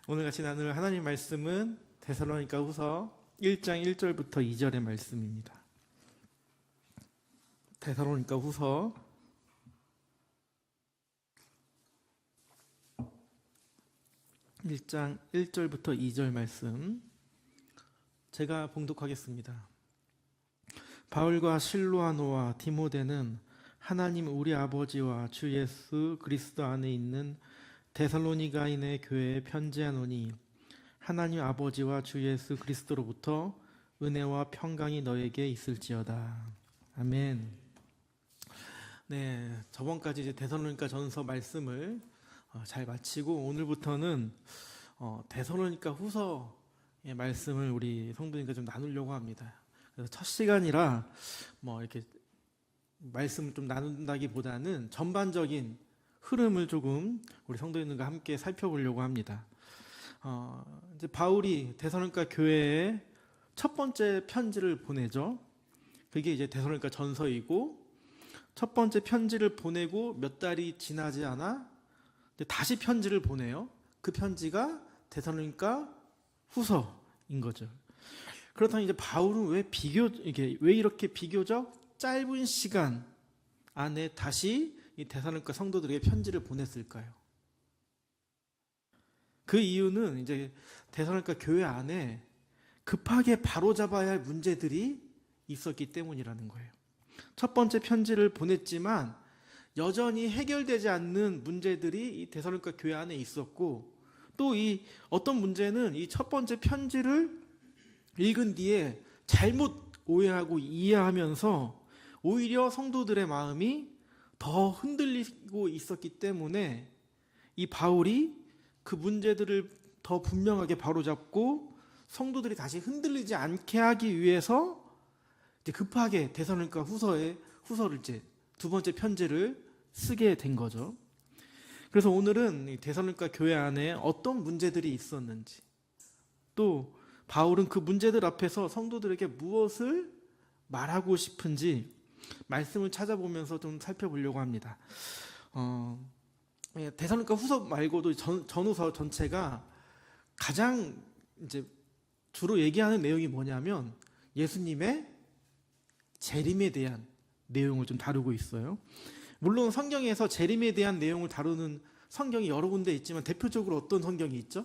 오늘 같이 나눌 하나님 말씀은 데살로니가 후서 1장 1절부터 2절의 말씀입니다. 데살로니가 후서 1장 1절부터 2절 말씀 제가 봉독하겠습니다. 바울과 실로아노와 디모데는 하나님 우리 아버지와 주 예수 그리스도 안에 있는 데살로니가인의 교회에 편지하노니 하나님 아버지와 주 예수 그리스도로부터 은혜와 평강이 너에게 있을지어다. 아멘. 네, 저번까지 이제 데살로니가 전서 말씀을 잘 마치고 오늘부터는 데살로니가 후서의 말씀을 우리 성도님과 좀 나누려고 합니다. 그래서 첫 시간이라 이렇게 말씀을 좀 나눈다기보다는 전반적인 흐름을 조금 우리 성도님들과 함께 살펴보려고 합니다. 이제 바울이 데살로니가 교회에 첫 번째 편지를 보내죠. 그게 이제 데살로니가 전서이고 첫 번째 편지를 보내고 몇 달이 지나지 않아 다시 편지를 보내요. 그 편지가 데살로니가 후서인 거죠. 그렇다면 이제 바울은 왜 이렇게 비교적 짧은 시간 안에 다시 이 데살로니가 성도들에게 편지를 보냈을까요? 그 이유는 이제 데살로니가 교회 안에 급하게 바로잡아야 할 문제들이 있었기 때문이라는 거예요. 첫 번째 편지를 보냈지만 여전히 해결되지 않는 문제들이 이 데살로니가 교회 안에 있었고, 또 이 어떤 문제는 이 첫 번째 편지를 읽은 뒤에 잘못 오해하고 이해하면서 오히려 성도들의 마음이 더 흔들리고 있었기 때문에 이 바울이 그 문제들을 더 분명하게 바로잡고 성도들이 다시 흔들리지 않게 하기 위해서 이제 급하게 데살로니가 후서를 이제 두 번째 편지를 쓰게 된 거죠. 그래서 오늘은 데살로니가 교회 안에 어떤 문제들이 있었는지, 또 바울은 그 문제들 앞에서 성도들에게 무엇을 말하고 싶은지 말씀을 찾아보면서 좀 살펴보려고 합니다. 데살로니가 후서 말고도 전후서 전체가 가장 이제 주로 얘기하는 내용이 뭐냐면 예수님의 재림에 대한 내용을 좀 다루고 있어요. 물론 성경에서 재림에 대한 내용을 다루는 성경이 여러 군데 있지만 대표적으로 어떤 성경이 있죠?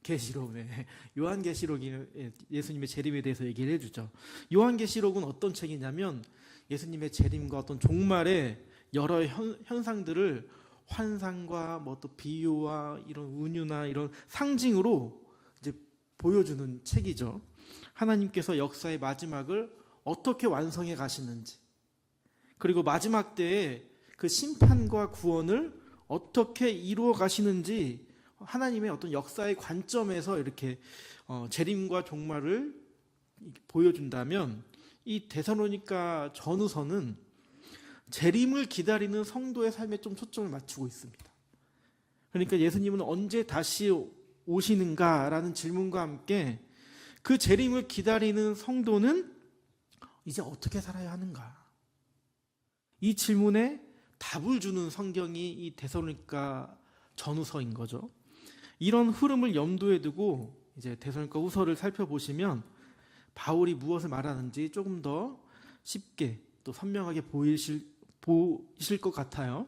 요한계시록이 예수님의 재림에 대해서 얘기를 해주죠. 요한계시록은 어떤 책이냐면 예수님의 재림과 어떤 종말의 여러 현상들을 환상과 또 비유와 이런 은유나 이런 상징으로 이제 보여주는 책이죠. 하나님께서 역사의 마지막을 어떻게 완성해 가시는지, 그리고 마지막 때에 그 심판과 구원을 어떻게 이루어 가시는지 하나님의 어떤 역사의 관점에서 이렇게 재림과 종말을 보여준다면, 이 데살로니가 전후서는 재림을 기다리는 성도의 삶에 좀 초점을 맞추고 있습니다. 그러니까 예수님은 언제 다시 오시는가라는 질문과 함께 그 재림을 기다리는 성도는 이제 어떻게 살아야 하는가, 이 질문에 답을 주는 성경이 이 데살로니가 전후서인 거죠. 이런 흐름을 염두에 두고 이제 데살로니가 후서를 살펴보시면 바울이 무엇을 말하는지 조금 더 쉽게 또 선명하게 보이실 것 같아요.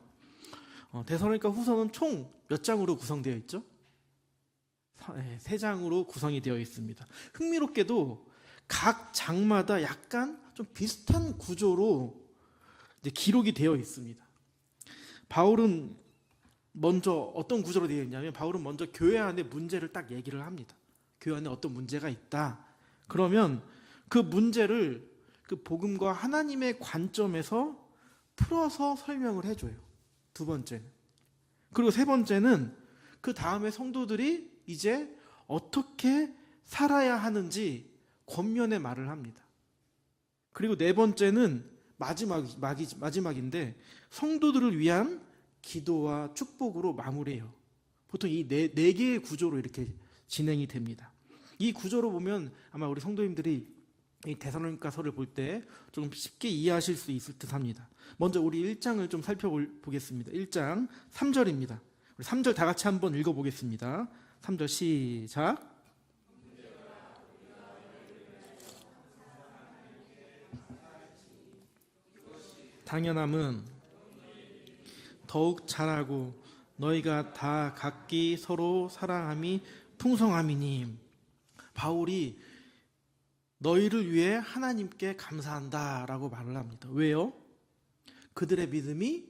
데살로니가 후서는 총 몇 장으로 구성되어 있죠? 3장으로 구성이 되어 있습니다. 흥미롭게도 각 장마다 약간 좀 비슷한 구조로 이제 기록이 되어 있습니다. 바울은 먼저 어떤 구조로 되어 있냐면, 바울은 먼저 교회 안에 문제를 딱 얘기를 합니다. 교회 안에 어떤 문제가 있다. 그러면 그 문제를 그 복음과 하나님의 관점에서 풀어서 설명을 해줘요. 두 번째는. 그리고 세 번째는 그 다음에 성도들이 이제 어떻게 살아야 하는지 권면의 말을 합니다. 그리고 네 번째는 마지막인데 성도들을 위한 기도와 축복으로 마무리해요. 보통 이 네 개의 구조로 이렇게 진행이 됩니다. 이 구조로 보면 아마 우리 성도님들이 이 데살로니가서를 볼 때 좀 쉽게 이해하실 수 있을 듯 합니다. 먼저 우리 1장을 좀 살펴보겠습니다. 1장 3절입니다. 우리 3절 다 같이 한번 읽어보겠습니다. 3절 시작. 당연함은 더욱 잘하고 너희가 다 각기 서로 사랑함이 풍성함이니. 바울이 너희를 위해 하나님께 감사한다라고 말을 합니다. 왜요? 그들의 믿음이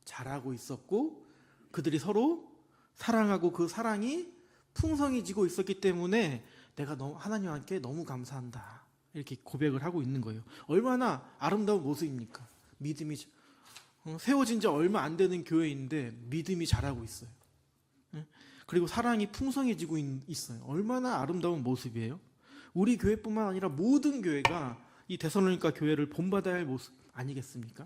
자라고 있었고 그들이 서로 사랑하고 그 사랑이 풍성해지고 있었기 때문에 내가 하나님께 너무 감사한다, 이렇게 고백을 하고 있는 거예요. 얼마나 아름다운 모습입니까? 믿음이 세워진 지 얼마 안 되는 교회인데 믿음이 자라고 있어요. 그리고 사랑이 풍성해지고 있어요. 얼마나 아름다운 모습이에요. 우리 교회뿐만 아니라 모든 교회가 이 데살로니가 교회를 본받아야 할 모습 아니겠습니까?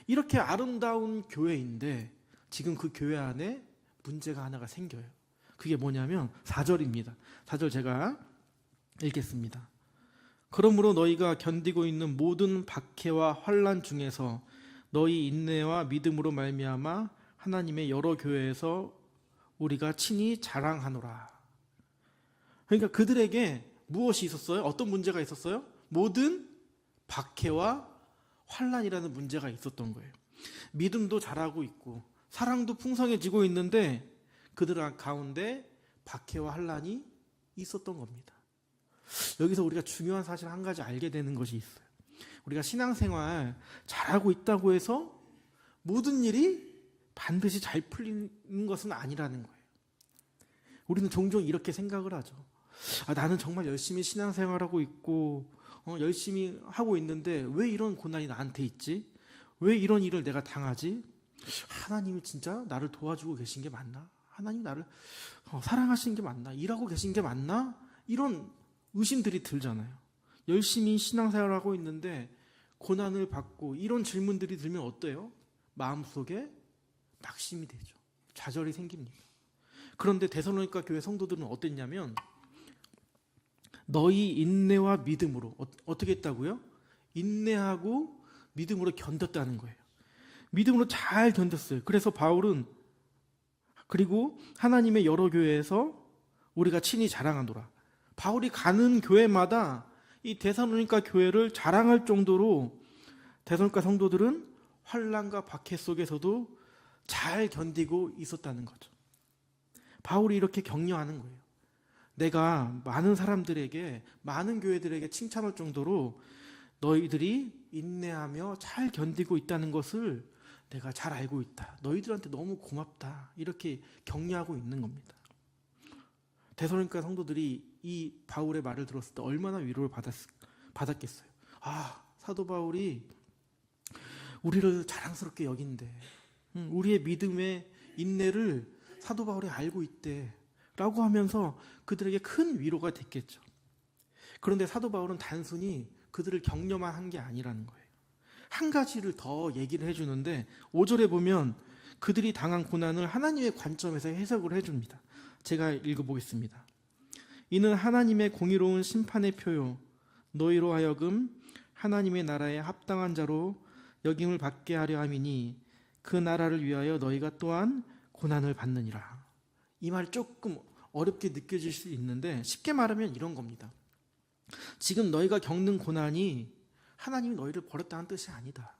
이렇게 아름다운 교회인데 지금 그 교회 안에 문제가 하나가 생겨요. 그게 뭐냐면 4절입니다. 4절 제가 읽겠습니다. 그러므로 너희가 견디고 있는 모든 박해와 환난 중에서 너희 인내와 믿음으로 말미암아 하나님의 여러 교회에서 우리가 친히 자랑하노라. 그러니까 그들에게 무엇이 있었어요? 어떤 문제가 있었어요? 모든 박해와 환난이라는 문제가 있었던 거예요. 믿음도 자라고 있고 사랑도 풍성해지고 있는데 그들 가운데 박해와 환난이 있었던 겁니다. 여기서 우리가 중요한 사실 한 가지 알게 되는 것이 있어요. 우리가 신앙생활 잘하고 있다고 해서 모든 일이 반드시 잘 풀리는 것은 아니라는 거예요. 우리는 종종 이렇게 생각을 하죠. 나는 정말 열심히 신앙생활하고 있고 열심히 하고 있는데 왜 이런 고난이 나한테 있지? 왜 이런 일을 내가 당하지? 하나님이 진짜 나를 도와주고 계신 게 맞나? 하나님 나를 사랑하시는 게 맞나? 일하고 계신 게 맞나? 이런 의심들이 들잖아요. 열심히 신앙생활하고 있는데 고난을 받고 이런 질문들이 들면 어때요? 마음속에 낙심이 되죠. 좌절이 생깁니다. 그런데 데살로니가 교회 성도들은 어땠냐면 너희 인내와 믿음으로 어떻게 했다고요? 인내하고 믿음으로 견뎠다는 거예요. 믿음으로 잘 견뎠어요. 그래서 바울은 그리고 하나님의 여러 교회에서 우리가 친히 자랑하노라. 바울이 가는 교회마다 이 데살로니가 교회를 자랑할 정도로 데살로니가 성도들은 환난과 박해 속에서도 잘 견디고 있었다는 거죠. 바울이 이렇게 격려하는 거예요. 내가 많은 사람들에게, 많은 교회들에게 칭찬할 정도로 너희들이 인내하며 잘 견디고 있다는 것을 내가 잘 알고 있다. 너희들한테 너무 고맙다. 이렇게 격려하고 있는 겁니다. 데살로니가 성도들이 이 바울의 말을 들었을 때 얼마나 위로를 받았겠어요. 사도 바울이 우리를 자랑스럽게 여긴대. 우리의 믿음의 인내를 사도 바울이 알고 있대. 라고 하면서 그들에게 큰 위로가 됐겠죠. 그런데 사도 바울은 단순히 그들을 격려만 한 게 아니라는 거예요. 한 가지를 더 얘기를 해주는데 5절에 보면 그들이 당한 고난을 하나님의 관점에서 해석을 해줍니다. 제가 읽어보겠습니다. 이는 하나님의 공의로운 심판의 표요 너희로 하여금 하나님의 나라에 합당한 자로 여김을 받게 하려 함이니 그 나라를 위하여 너희가 또한 고난을 받느니라. 이 말 조금 어렵게 느껴질 수 있는데 쉽게 말하면 이런 겁니다. 지금 너희가 겪는 고난이 하나님이 너희를 버렸다는 뜻이 아니다.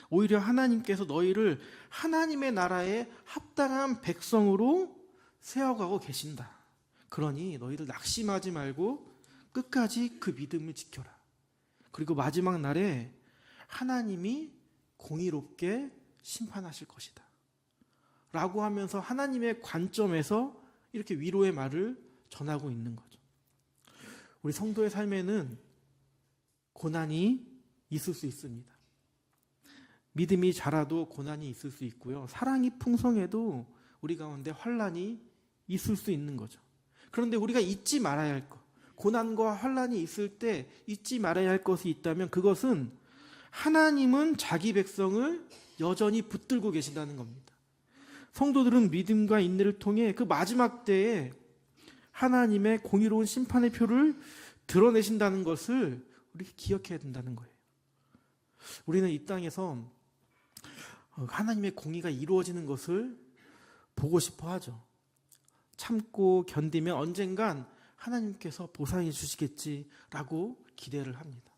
오히려 하나님께서 너희를 하나님의 나라에 합당한 백성으로 세워가고 계신다. 그러니 너희들 낙심하지 말고 끝까지 그 믿음을 지켜라. 그리고 마지막 날에 하나님이 공의롭게 심판하실 것이다. 라고 하면서 하나님의 관점에서 이렇게 위로의 말을 전하고 있는 거죠. 우리 성도의 삶에는 고난이 있을 수 있습니다. 믿음이 자라도 고난이 있을 수 있고요. 사랑이 풍성해도 우리 가운데 환난이 있을 수 있는 거죠. 그런데 우리가 잊지 말아야 할 것, 고난과 환난이 있을 때 잊지 말아야 할 것이 있다면 그것은 하나님은 자기 백성을 여전히 붙들고 계신다는 겁니다. 성도들은 믿음과 인내를 통해 그 마지막 때에 하나님의 공의로운 심판의 표를 드러내신다는 것을 우리 기억해야 된다는 거예요. 우리는 이 땅에서 하나님의 공의가 이루어지는 것을 보고 싶어 하죠. 참고 견디면 언젠간 하나님께서 보상해 주시겠지라고 기대를 합니다.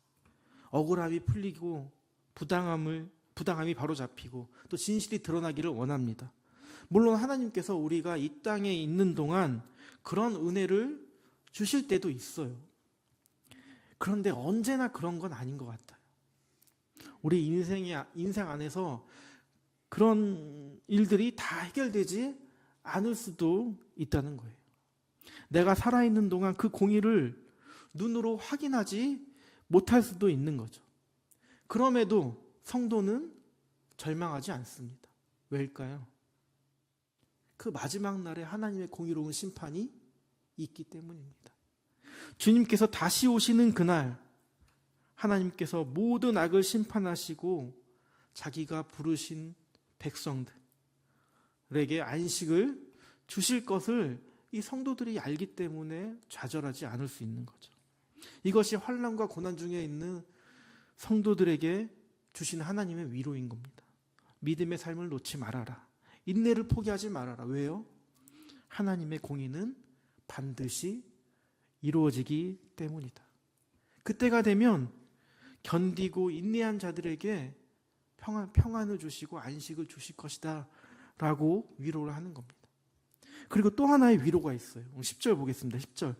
억울함이 풀리고 부당함이 바로 잡히고 또 진실이 드러나기를 원합니다. 물론 하나님께서 우리가 이 땅에 있는 동안 그런 은혜를 주실 때도 있어요. 그런데 언제나 그런 건 아닌 것 같아요. 우리 인생 안에서 그런 일들이 다 해결되지 않을 수도 있다는 거예요. 내가 살아있는 동안 그 공의를 눈으로 확인하지 못할 수도 있는 거죠. 그럼에도 성도는 절망하지 않습니다. 왜일까요? 그 마지막 날에 하나님의 공의로운 심판이 있기 때문입니다. 주님께서 다시 오시는 그날 하나님께서 모든 악을 심판하시고 자기가 부르신 백성들에게 안식을 주실 것을 이 성도들이 알기 때문에 좌절하지 않을 수 있는 거죠. 이것이 환난과 고난 중에 있는 성도들에게 주신 하나님의 위로인 겁니다. 믿음의 삶을 놓지 말아라. 인내를 포기하지 말아라. 왜요? 하나님의 공의는 반드시 이루어지기 때문이다. 그때가 되면 견디고 인내한 자들에게 평안을 주시고 안식을 주실 것이다 라고 위로를 하는 겁니다. 그리고 또 하나의 위로가 있어요. 10절 보겠습니다. 10절.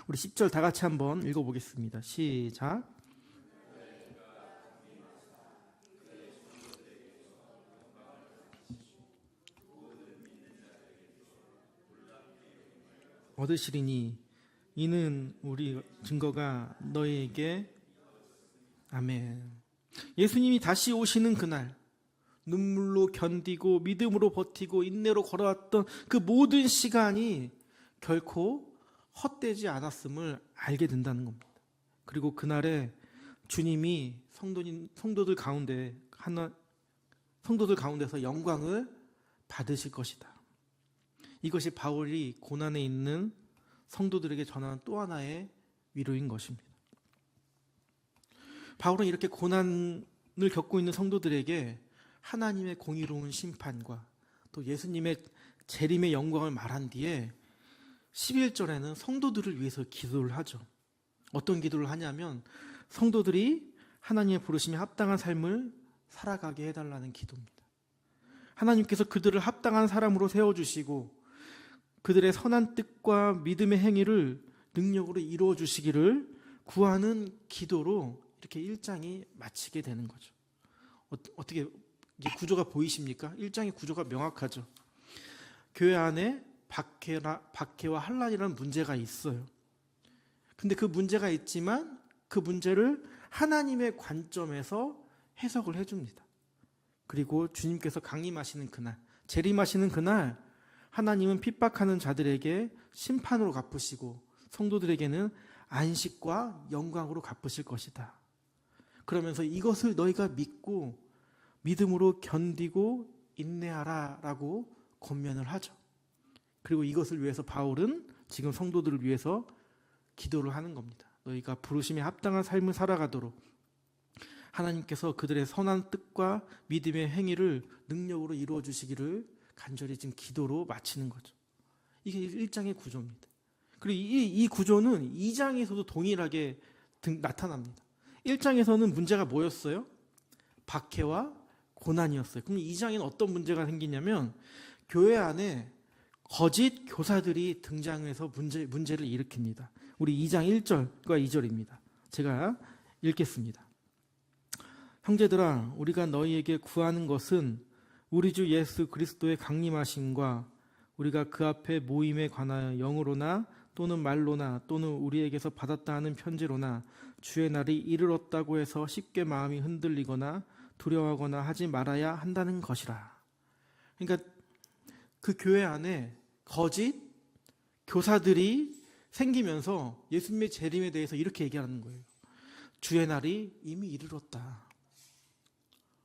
우리 10절 다 같이 한번 읽어보겠습니다. 시작. 얻으시리니 이는 우리 증거가 너희에게 아멘. 예수님이 다시 오시는 그날 눈물로 견디고 믿음으로 버티고 인내로 걸어왔던 그 모든 시간이 결코 헛되지 않았음을 알게 된다는 겁니다. 그리고 그날에 주님이 성도들 가운데서 영광을 받으실 것이다. 이것이 바울이 고난에 있는 성도들에게 전하는 또 하나의 위로인 것입니다. 바울은 이렇게 고난을 겪고 있는 성도들에게 하나님의 공의로운 심판과 또 예수님의 재림의 영광을 말한 뒤에 11절에는 성도들을 위해서 기도를 하죠. 어떤 기도를 하냐면 성도들이 하나님의 부르심에 합당한 삶을 살아가게 해달라는 기도입니다. 하나님께서 그들을 합당한 사람으로 세워주시고 그들의 선한 뜻과 믿음의 행위를 능력으로 이루어 주시기를 구하는 기도로 이렇게 1장이 마치게 되는 거죠. 어떻게 구조가 보이십니까? 1장의 구조가 명확하죠. 교회 안에 박해와 환난이라는 문제가 있어요. 근데 그 문제가 있지만 그 문제를 하나님의 관점에서 해석을 해줍니다. 그리고 주님께서 강림하시는 그날, 재림하시는 그날 하나님은 핍박하는 자들에게 심판으로 갚으시고 성도들에게는 안식과 영광으로 갚으실 것이다. 그러면서 이것을 너희가 믿고 믿음으로 견디고 인내하라 라고 권면을 하죠. 그리고 이것을 위해서 바울은 지금 성도들을 위해서 기도를 하는 겁니다. 너희가 부르심에 합당한 삶을 살아가도록 하나님께서 그들의 선한 뜻과 믿음의 행위를 능력으로 이루어 주시기를 간절히 지금 기도로 마치는 거죠. 이게 1장의 구조입니다. 그리고 이 구조는 2장에서도 동일하게 나타납니다. 1장에서는 문제가 뭐였어요? 박해와 고난이었어요. 그럼 2장에는 어떤 문제가 생기냐면 교회 안에 거짓 교사들이 등장해서 문제를 일으킵니다. 우리 2장 1절과 2절입니다. 제가 읽겠습니다. 형제들아, 우리가 너희에게 구하는 것은 우리 주 예수 그리스도의 강림하심과 우리가 그 앞에 모임에 관하여 영으로나 또는 말로나 또는 우리에게서 받았다 하는 편지로나 주의 날이 이르렀다고 해서 쉽게 마음이 흔들리거나 두려워하거나 하지 말아야 한다는 것이라. 그러니까 그 교회 안에 거짓 교사들이 생기면서 예수님의 재림에 대해서 이렇게 얘기하는 거예요. 주의 날이 이미 이르렀다.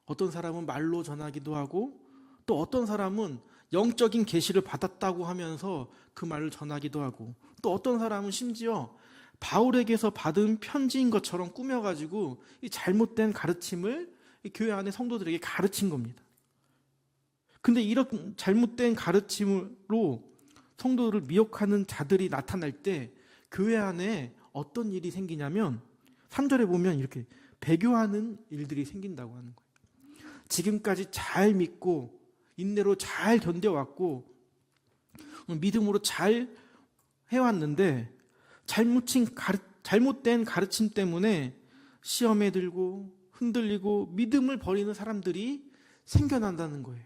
어떤 사람은 말로 전하기도 하고 또 어떤 사람은 영적인 계시를 받았다고 하면서 그 말을 전하기도 하고 또 어떤 사람은 심지어 바울에게서 받은 편지인 것처럼 꾸며가지고 이 잘못된 가르침을 이 교회 안의 성도들에게 가르친 겁니다. 근데 이런 잘못된 가르침으로 성도들을 미혹하는 자들이 나타날 때 교회 안에 어떤 일이 생기냐면 3절에 보면 이렇게 배교하는 일들이 생긴다고 하는 거예요. 지금까지 잘 믿고 인내로 잘 견뎌왔고 믿음으로 잘 해왔는데 잘못된 가르침 때문에 시험에 들고 흔들리고 믿음을 버리는 사람들이 생겨난다는 거예요.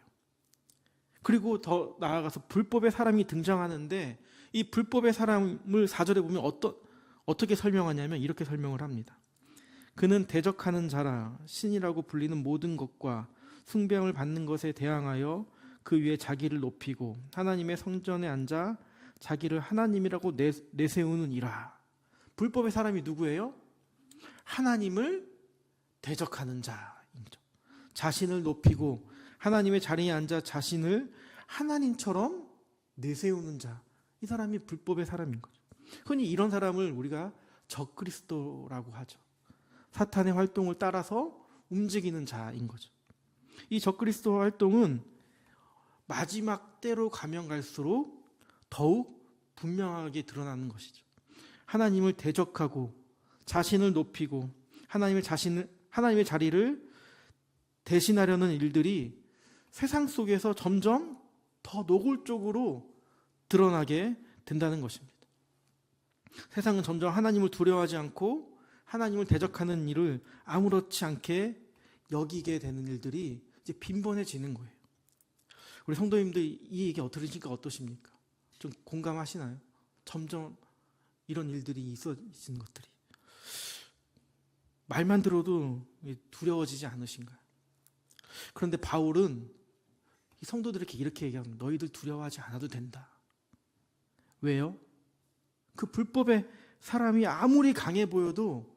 그리고 더 나아가서 불법의 사람이 등장하는데 이 불법의 사람을 4절에 보면 어떻게 설명하냐면 이렇게 설명을 합니다. 그는 대적하는 자라 신이라고 불리는 모든 것과 숭배함을 받는 것에 대항하여 그 위에 자기를 높이고 하나님의 성전에 앉아 자기를 하나님이라고 내세우는 이라. 불법의 사람이 누구예요? 하나님을 대적하는 자입니다. 자신을 높이고 하나님의 자리에 앉아 자신을 하나님처럼 내세우는 자. 이 사람이 불법의 사람인 거죠. 흔히 이런 사람을 우리가 적그리스도라고 하죠. 사탄의 활동을 따라서 움직이는 자인 거죠. 이 적그리스도 활동은 마지막 때로 가면 갈수록 더욱 분명하게 드러나는 것이죠. 하나님을 대적하고 자신을 높이고 하나님의 자리를 대신하려는 일들이 세상 속에서 점점 더 노골적으로 드러나게 된다는 것입니다. 세상은 점점 하나님을 두려워하지 않고 하나님을 대적하는 일을 아무렇지 않게 여기게 되는 일들이 이제 빈번해지는 거예요. 우리 성도님들 이 얘기 들으시니까 어떠십니까? 좀 공감하시나요? 점점 이런 일들이 있어지는 것들이 말만 들어도 두려워지지 않으신가요? 그런데 바울은 이 성도들에게 이렇게 얘기합니다. 너희들 두려워하지 않아도 된다. 왜요? 그 불법의 사람이 아무리 강해 보여도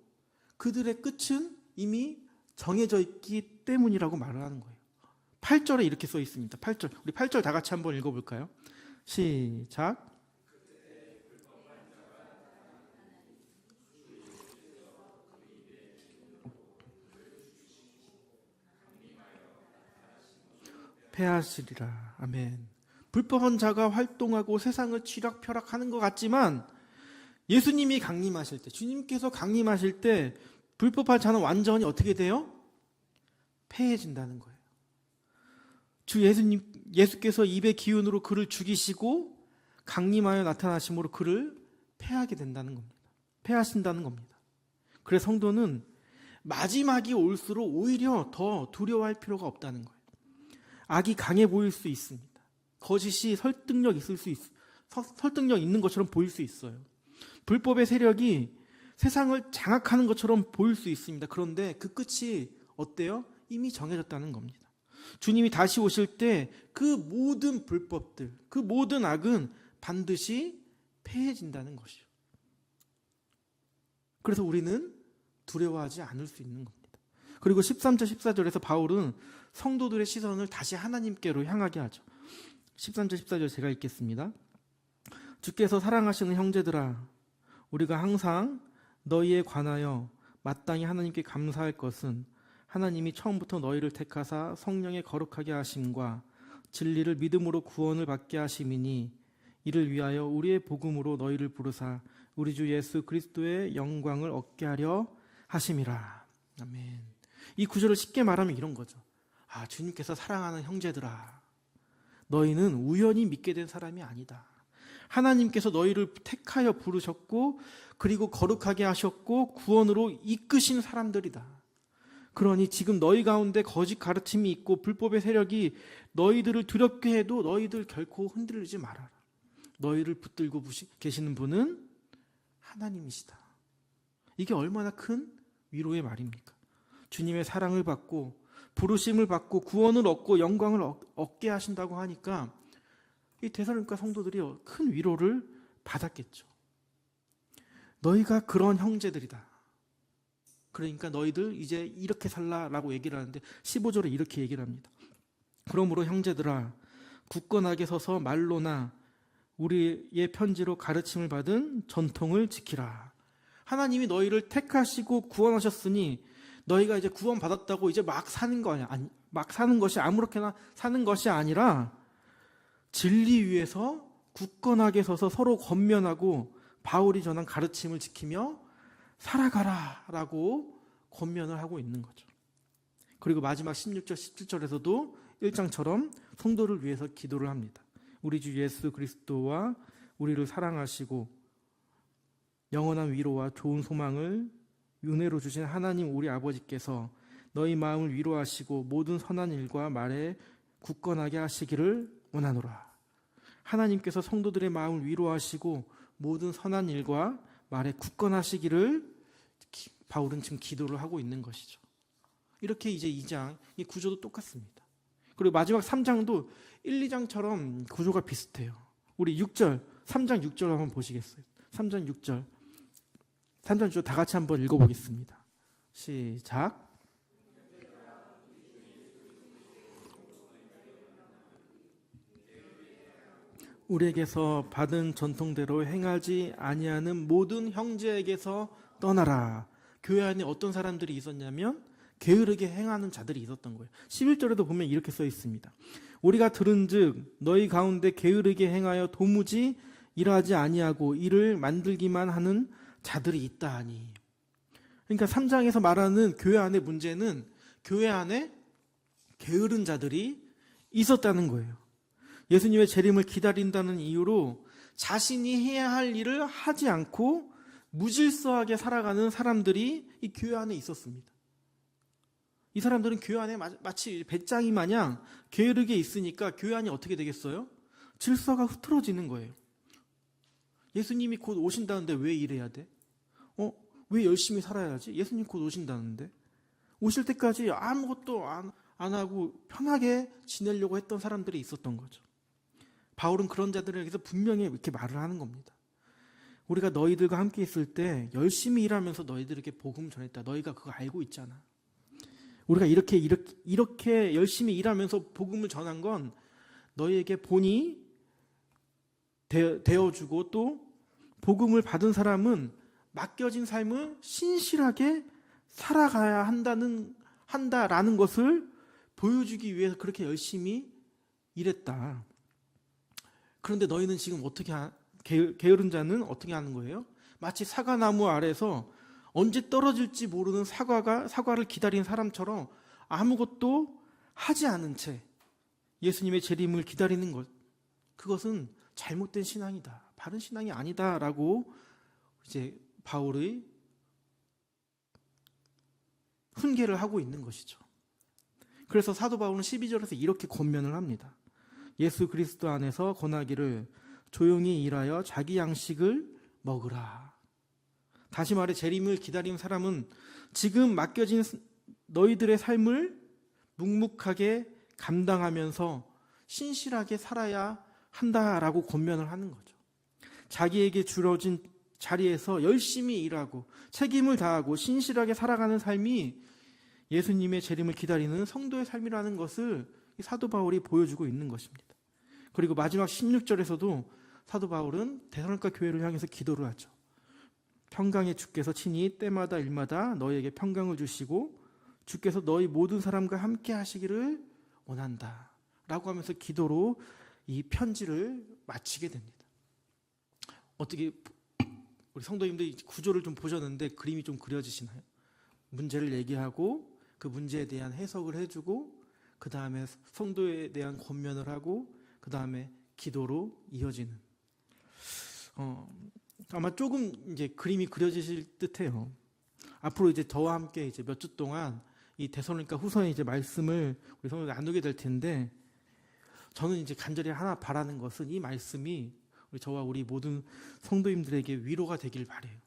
그들의 끝은 이미 정해져 있기 때문이라고 말을 하는 거예요. 8절에 이렇게 써 있습니다. 8절. 우리 8절 다 같이 한번 읽어볼까요? 시작. 패하시리라. 아멘. 불법한 자가 활동하고 세상을 쥐락펴락하는 것 같지만 예수님이 강림하실 때, 주님께서 강림하실 때 불법한 자는 완전히 어떻게 돼요? 패해진다는 거예요. 예수께서 입의 기운으로 그를 죽이시고 강림하여 나타나심으로 그를 패하게 된다는 겁니다. 패하신다는 겁니다. 그래서 성도는 마지막이 올수록 오히려 더 두려워할 필요가 없다는 거예요. 악이 강해 보일 수 있습니다. 거짓이 설득력 있는 것처럼 보일 수 있어요. 불법의 세력이 세상을 장악하는 것처럼 보일 수 있습니다. 그런데 그 끝이 어때요? 이미 정해졌다는 겁니다. 주님이 다시 오실 때 그 모든 불법들, 그 모든 악은 반드시 패해진다는 것이죠. 그래서 우리는 두려워하지 않을 수 있는 겁니다. 그리고 13절, 14절에서 바울은 성도들의 시선을 다시 하나님께로 향하게 하죠. 13절, 14절 제가 읽겠습니다. 주께서 사랑하시는 형제들아, 우리가 항상 너희에 관하여 마땅히 하나님께 감사할 것은 하나님이 처음부터 너희를 택하사 성령에 거룩하게 하심과 진리를 믿음으로 구원을 받게 하심이니 이를 위하여 우리의 복음으로 너희를 부르사 우리 주 예수 그리스도의 영광을 얻게 하려 하심이라. 아멘. 이 구절을 쉽게 말하면 이런 거죠. 주님께서 사랑하는 형제들아, 너희는 우연히 믿게 된 사람이 아니다. 하나님께서 너희를 택하여 부르셨고 그리고 거룩하게 하셨고 구원으로 이끄신 사람들이다. 그러니 지금 너희 가운데 거짓 가르침이 있고 불법의 세력이 너희들을 두렵게 해도 너희들 결코 흔들리지 말아라. 너희를 붙들고 계시는 분은 하나님이시다. 이게 얼마나 큰 위로의 말입니까? 주님의 사랑을 받고 부르심을 받고 구원을 얻고 영광을 얻게 하신다고 하니까 이 데살로니가 성도들이 큰 위로를 받았겠죠. 너희가 그런 형제들이다. 그러니까 너희들 이제 이렇게 살라라고 얘기를 하는데 15절에 이렇게 얘기를 합니다. 그러므로 형제들아, 굳건하게 서서 말로나 우리의 편지로 가르침을 받은 전통을 지키라. 하나님이 너희를 택하시고 구원하셨으니 너희가 이제 구원받았다고 이제 막 사는 거 아니야. 막 사는 것이 아무렇게나 사는 것이 아니라 진리 위에서 굳건하게 서서 서로 권면하고 바울이 전한 가르침을 지키며 살아가라라고 권면을 하고 있는 거죠. 그리고 마지막 16절, 17절에서도 1장처럼 성도를 위해서 기도를 합니다. 우리 주 예수 그리스도와 우리를 사랑하시고 영원한 위로와 좋은 소망을 은혜로 주신 하나님 우리 아버지께서 너희 마음을 위로하시고 모든 선한 일과 말에 굳건하게 하시기를 원하노라. 하나님께서 성도들의 마음을 위로하시고 모든 선한 일과 말에 굳건하시기를 바울은 지금 기도를 하고 있는 것이죠. 이렇게 이제 2장 이 구조도 똑같습니다. 그리고 마지막 3장도 1, 2장처럼 구조가 비슷해요. 우리 6절, 3장 6절 한번 보시겠어요? 3장 6절. 3장 6절 다 같이 한번 읽어보겠습니다. 시작. 우리에게서 받은 전통대로 행하지 아니하는 모든 형제에게서 떠나라. 교회 안에 어떤 사람들이 있었냐면 게으르게 행하는 자들이 있었던 거예요. 11절에도 보면 이렇게 써 있습니다. 우리가 들은즉 너희 가운데 게으르게 행하여 도무지 일하지 아니하고 일을 만들기만 하는 자들이 있다 하니. 그러니까 3장에서 말하는 교회 안의 문제는 교회 안에 게으른 자들이 있었다는 거예요. 예수님의 재림을 기다린다는 이유로 자신이 해야 할 일을 하지 않고 무질서하게 살아가는 사람들이 이 교회 안에 있었습니다. 이 사람들은 교회 안에 마치 배짱이 마냥 게으르게 있으니까 교회 안이 어떻게 되겠어요? 질서가 흐트러지는 거예요. 예수님이 곧 오신다는데 왜 이래야 돼? 왜 열심히 살아야지? 예수님 곧 오신다는데. 오실 때까지 아무것도 안 하고 편하게 지내려고 했던 사람들이 있었던 거죠. 바울은 그런 자들에게서 분명히 이렇게 말을 하는 겁니다. 우리가 너희들과 함께 있을 때 열심히 일하면서 너희들에게 복음 전했다. 너희가 그거 알고 있잖아. 우리가 이렇게 열심히 일하면서 복음을 전한 건 너희에게 본이 되어주고 또 복음을 받은 사람은 맡겨진 삶을 신실하게 살아가야 한다라는 것을 보여주기 위해서 그렇게 열심히 일했다. 그런데 너희는 지금 어떻게 게으른 자는 어떻게 하는 거예요? 마치 사과나무 아래서 언제 떨어질지 모르는 사과를 기다린 사람처럼 아무것도 하지 않은 채 예수님의 재림을 기다리는 것, 그것은 잘못된 신앙이다. 바른 신앙이 아니다라고 이제 바울의 훈계를 하고 있는 것이죠. 그래서 사도 바울은 12절에서 이렇게 권면을 합니다. 예수 그리스도 안에서 권하기를 조용히 일하여 자기 양식을 먹으라. 다시 말해 재림을 기다리는 사람은 지금 맡겨진 너희들의 삶을 묵묵하게 감당하면서 신실하게 살아야 한다라고 권면을 하는 거죠. 자기에게 주어진 자리에서 열심히 일하고 책임을 다하고 신실하게 살아가는 삶이 예수님의 재림을 기다리는 성도의 삶이라는 것을 사도 바울이 보여주고 있는 것입니다. 그리고 마지막 16절에서도 사도 바울은 데살로니가 교회를 향해서 기도를 하죠. 평강의 주께서 친히 때마다 일마다 너희에게 평강을 주시고 주께서 너희 모든 사람과 함께 하시기를 원한다 라고 하면서 기도로 이 편지를 마치게 됩니다. 어떻게 우리 성도님들이 구조를 좀 보셨는데 그림이 좀 그려지시나요? 문제를 얘기하고 그 문제에 대한 해석을 해주고 그 다음에 성도에 대한 권면을 하고 그 다음에 기도로 이어지는 아마 조금 이제 그림이 그려지실 듯해요. 앞으로 이제 저와 함께 이제 몇 주 동안 이 데살로니가 후서의 이제 말씀을 우리 성도들 나누게 될 텐데 저는 이제 간절히 하나 바라는 것은 이 말씀이 저와 우리 모든 성도님들에게 위로가 되길 바라요.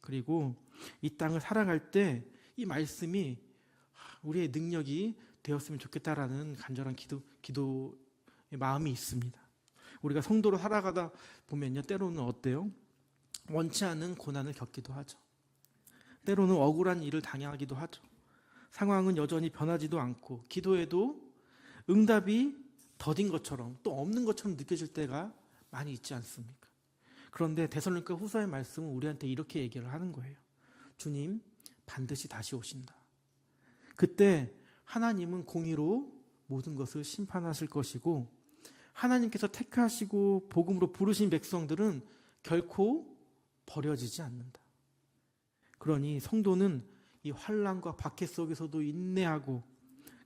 그리고 이 땅을 살아갈 때 이 말씀이 우리의 능력이 되었으면 좋겠다라는 간절한 기도의 마음이 있습니다. 우리가 성도로 살아가다 보면요, 때로는 어때요? 원치 않은 고난을 겪기도 하죠. 때로는 억울한 일을 당하기도 하죠. 상황은 여전히 변하지도 않고 기도해도 응답이 더딘 것처럼 또 없는 것처럼 느껴질 때가 많이 있지 않습니까? 그런데 데살로니가 후서의 말씀은 우리한테 이렇게 얘기를 하는 거예요. 주님 반드시 다시 오신다. 그때 하나님은 공의로 모든 것을 심판하실 것이고, 하나님께서 택하시고 복음으로 부르신 백성들은 결코 버려지지 않는다. 그러니 성도는 이 환난과 박해 속에서도 인내하고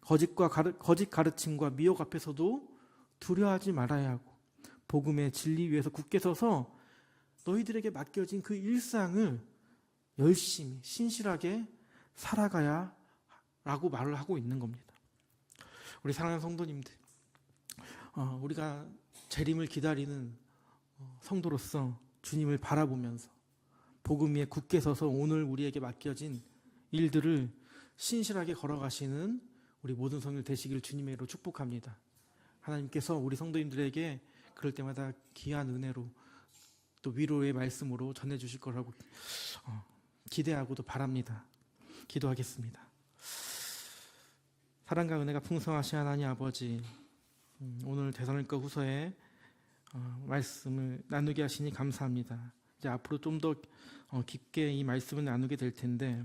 거짓 가르침과 미혹 앞에서도 두려워하지 말아야 하고, 복음의 진리 위에서 굳게 서서 너희들에게 맡겨진 그 일상을 열심히 신실하게 살아가야 라고 말을 하고 있는 겁니다. 우리 사랑하는 성도님들, 우리가 재림을 기다리는 성도로서 주님을 바라보면서 복음 위에 굳게 서서 오늘 우리에게 맡겨진 일들을 신실하게 걸어가시는 우리 모든 성도들 되시기를 주님의 이름으로 축복합니다. 하나님께서 우리 성도님들에게 그럴 때마다 귀한 은혜로 또 위로의 말씀으로 전해주실 거라고 기대하고도 바랍니다. 기도하겠습니다. 사랑과 은혜가 풍성하신 하나님 아버지, 오늘 데살로니가 후서에 말씀을 나누게 하시니 감사합니다. 이제 앞으로 좀 더 깊게 이 말씀을 나누게 될 텐데,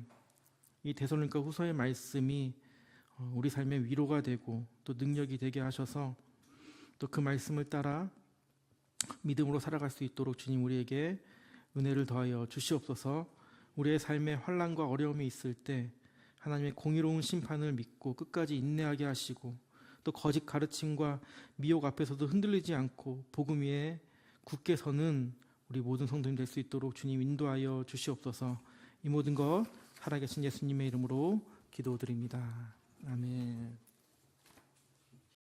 이 데살로니가 후서의 말씀이 우리 삶의 위로가 되고 또 능력이 되게 하셔서 또 그 말씀을 따라 믿음으로 살아갈 수 있도록 주님 우리에게 은혜를 더하여 주시옵소서. 우리의 삶에 환난과 어려움이 있을 때 하나님의 공의로운 심판을 믿고 끝까지 인내하게 하시고, 또 거짓 가르침과 미혹 앞에서도 흔들리지 않고 복음 위에 굳게 서는 우리 모든 성도님 될 수 있도록 주님 인도하여 주시옵소서. 이 모든 것 살아계신 예수님의 이름으로 기도드립니다. 아멘.